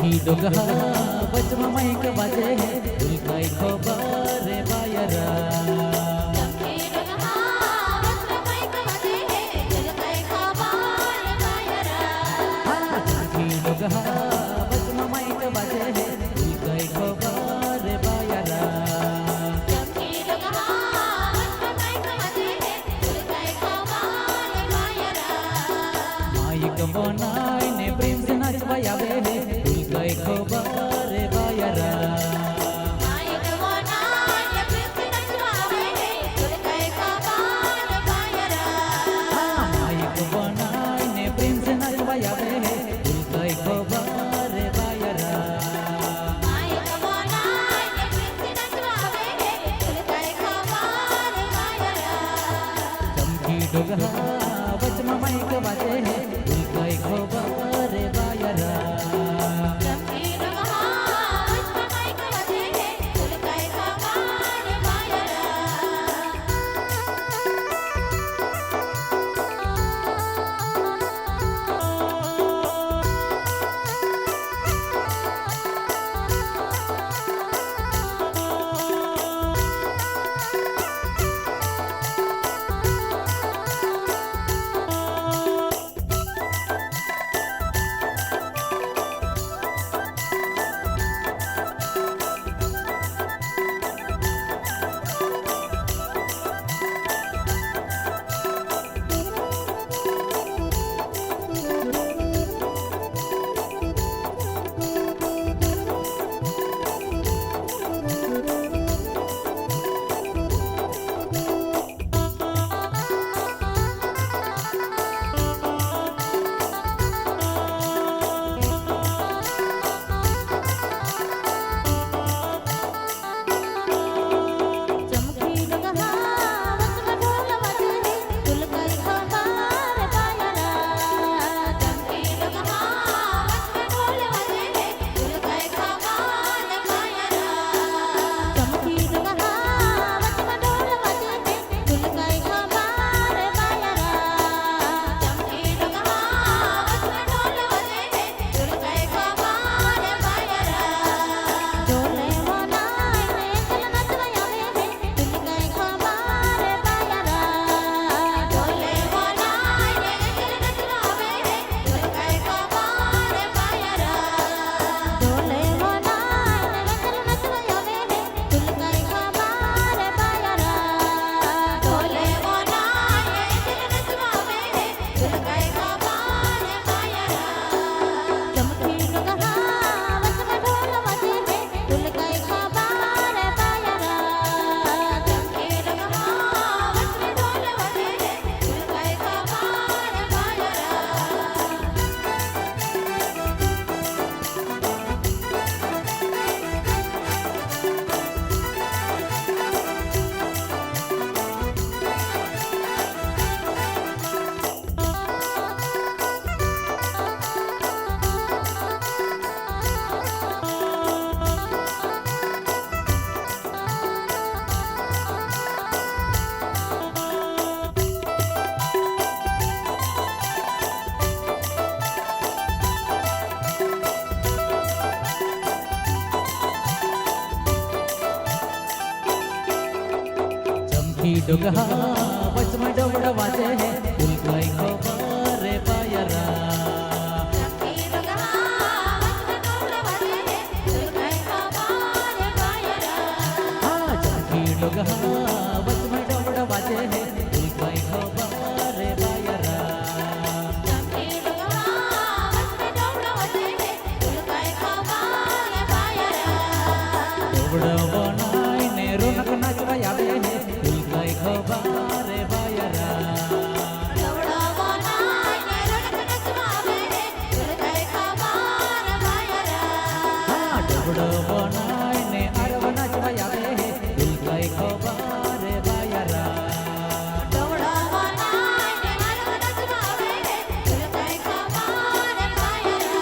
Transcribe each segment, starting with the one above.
चमकी डोगा बचमा माइक बाजे दिल कई खबर बायरा चमकी डोगा बचमा माइक बाजे दिल कई खबर बायरा माइक बनाई ने प्रेम से नाचवा आवे दिल कई खबर बायरा माइक बनाई ने प्रेम से नाचवा आवे दिल कई खबर बायरा माइक बनाई ने प्रेम से नाचवा आवे दिल कई खबर बायरा माइक बनाई ने प्रेम से नाचवा आवे दिल कई खबर बायरा चमकी डोगा बचमा माइक बाजे दिल कई खबर बायरा डोगा बचमा डोबड़ा बाजे दिल कई खबर बायरा चमकी डोगा बचमा डोबड़ा बाजे दिल कई खबर बायरा चमकी डोगा बचमा डोबड़ा बाजे दिल कई खबर बायरा चमकी डोगा बचमा डोबड़ा बाजे दिल कई खबर बायरा डोबड़ा बनाई ने रोनक नाचवा आवे दिल कई खबर बायरा डोबड़ा बनाई ने रोनक नाचवा आवे दिल कई खबर बायरा डोबड़ा बनाई ने अरवा नाचवा आवे दिल कई खबर बायरा डोबड़ा बनाई ने अरवा नाचवा आवे दिल कई खबर बायरा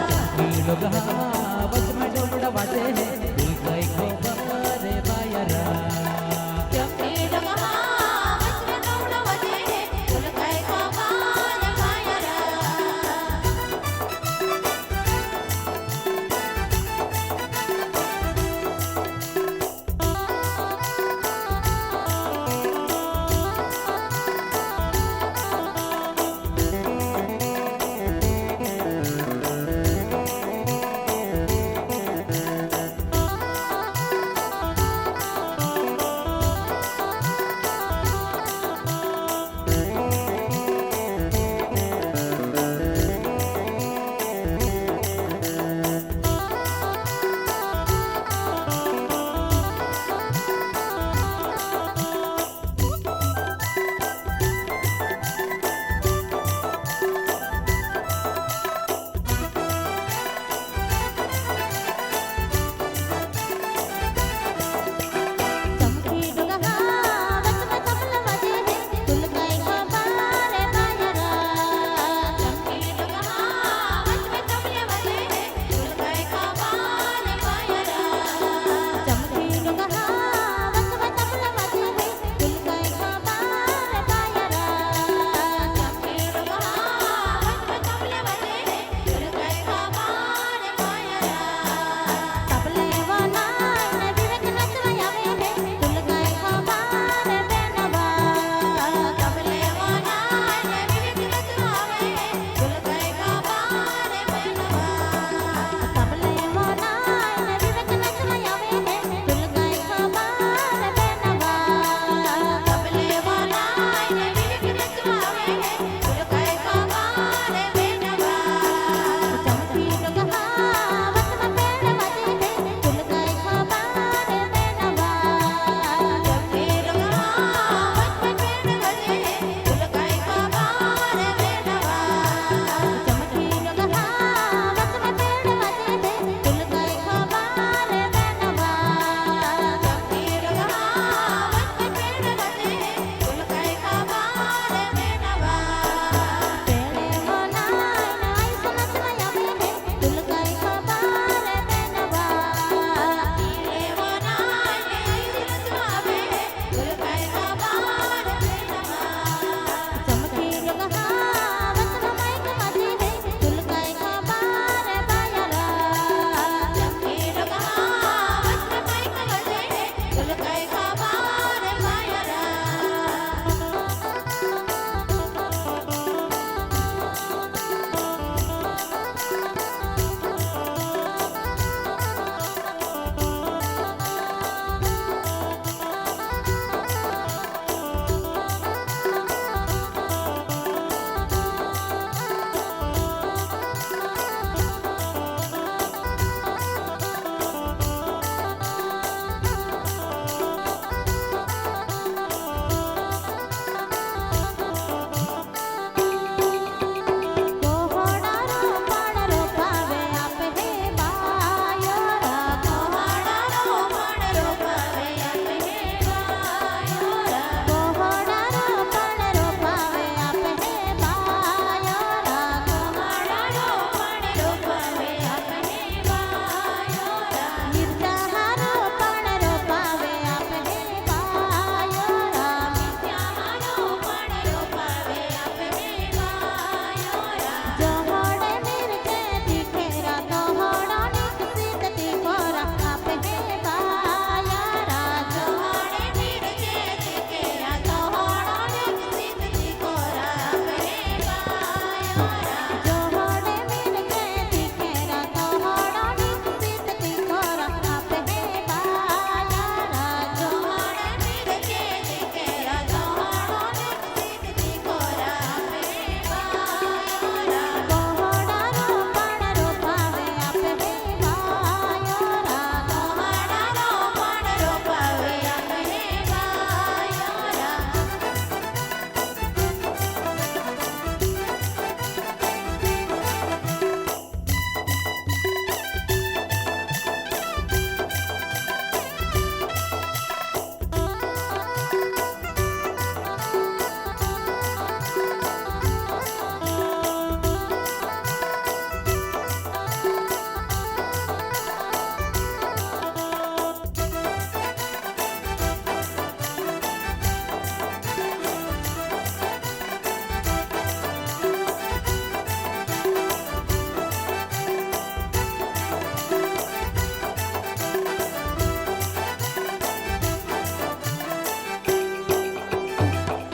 चमकी डोगा बचमा डोबड़ा बाजे दिल कई खबर बायरा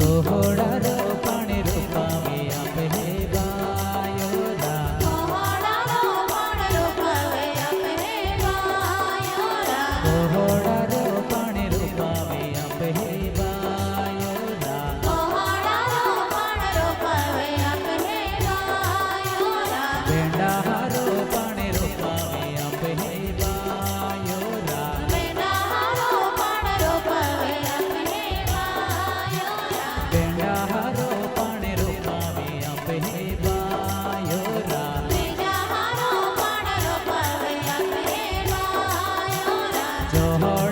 કોહડા રોપણ રૂપાવે આપે બાયોરા કોહડા રોપણ રૂપાવે આપે બાયોરા કોહડા રોપણ રૂપાવે આપે બાયોરા કોહડા રોપણ રૂપાવે આપે બાયોરા બેંડા રોપણ રૂપાવે આપે બાયોરા બેના રોપણ રૂપાવે આપે બાયોરા બેંડા રોપણ રૂપાવે આપે બાયોરા બેના રોપણ રૂપાવે આપે બાયોરા જોહળ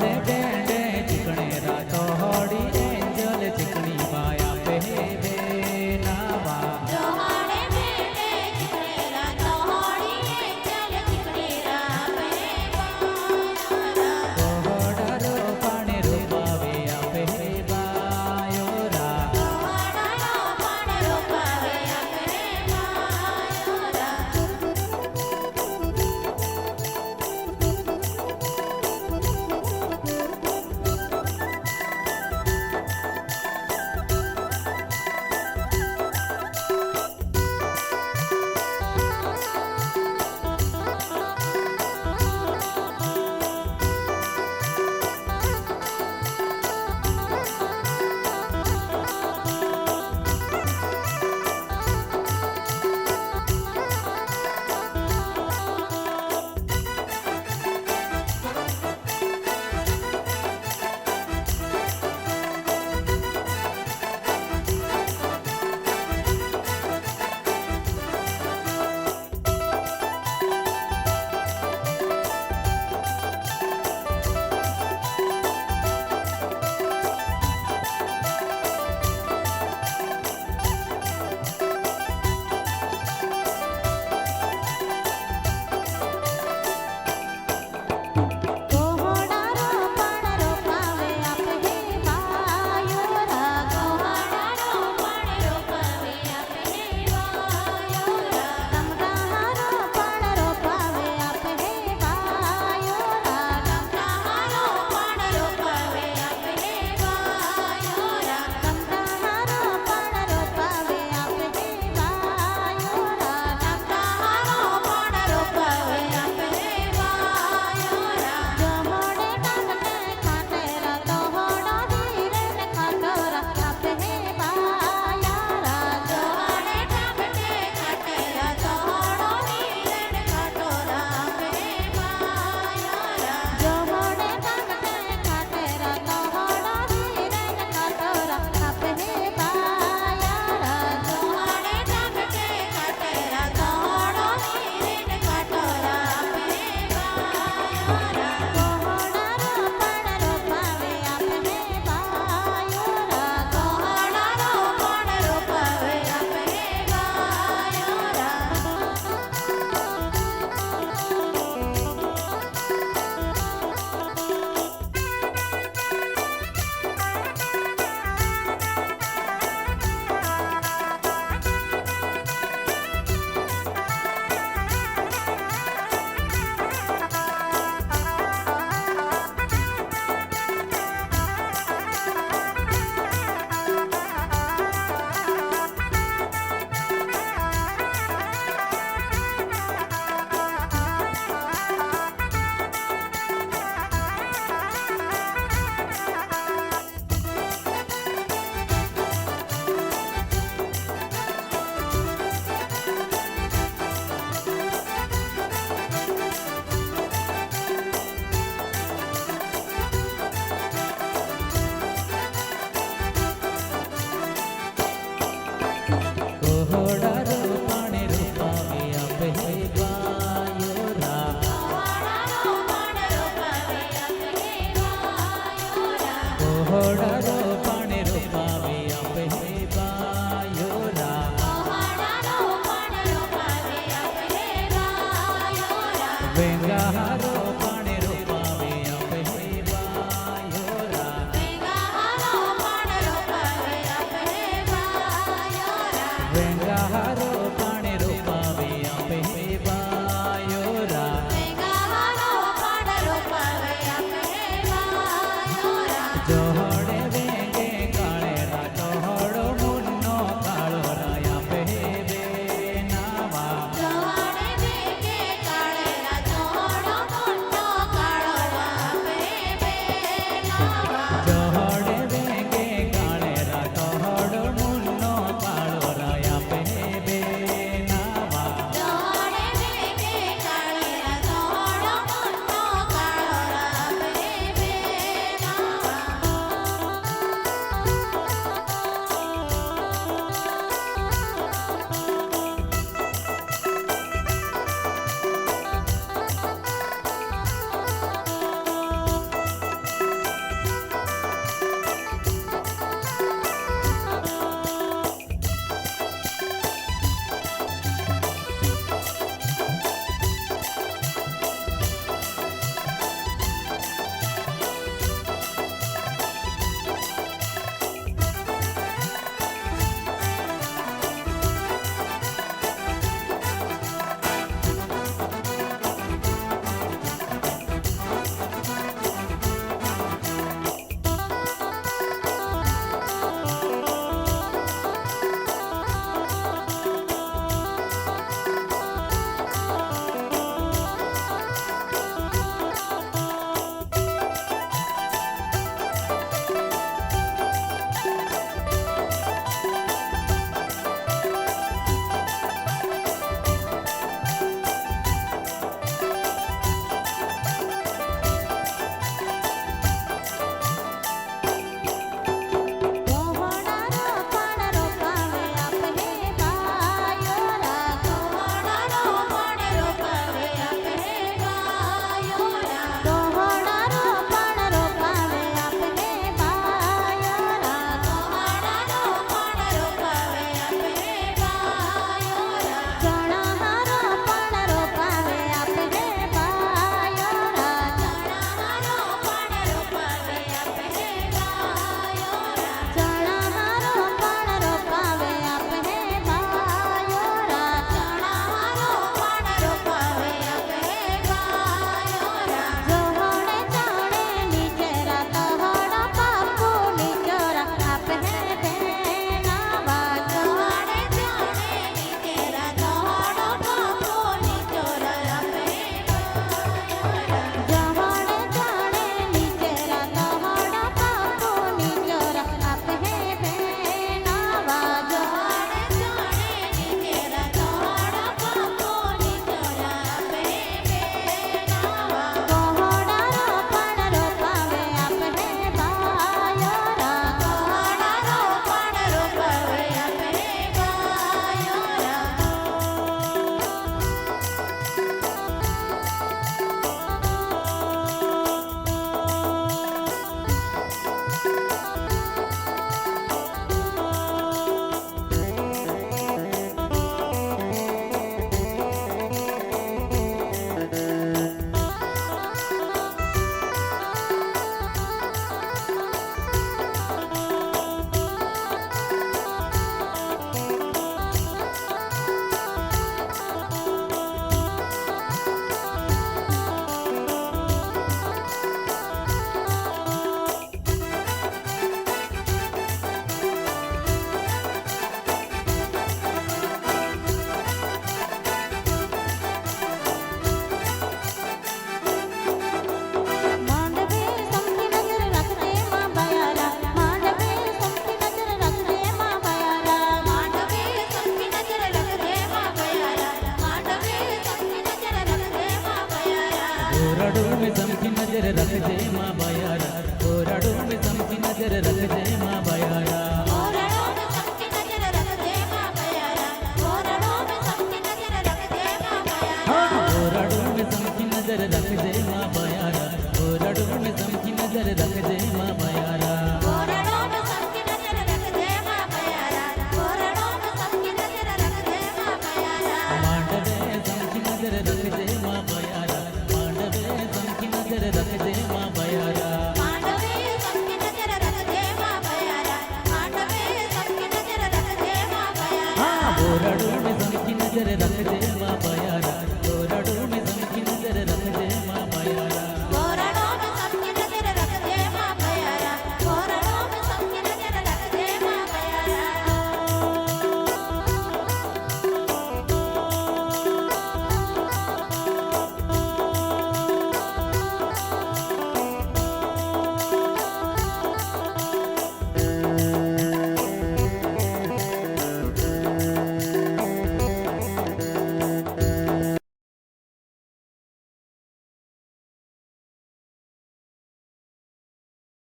माँ बयारा ओरड़ू में समकी नजर रख दे माँ बयारा ओरड़ों में सबकी नजर रख दे माँ बयारा ओरड़ों में सबकी नजर रख दे माँ बयारा ओरड़ू में समकी नजर रख दे माँ बयारा ओरड़ू में समकी नजर रख दे माँ बयारा ओरड़ों में सबकी नजर रख दे माँ बयारा ओरड़ों में सबकी नजर रख दे माँ बयारा मांडवे समकी नजर रख दे माँ बयारा मांडवे समकी नजर रख दे माँ बयारा मांडवे सबकी नजर रख दे माँ बयारा मांडवे सबकी नजर रख दे माँ बयारा ओरड़ू में समकी नजर रख दे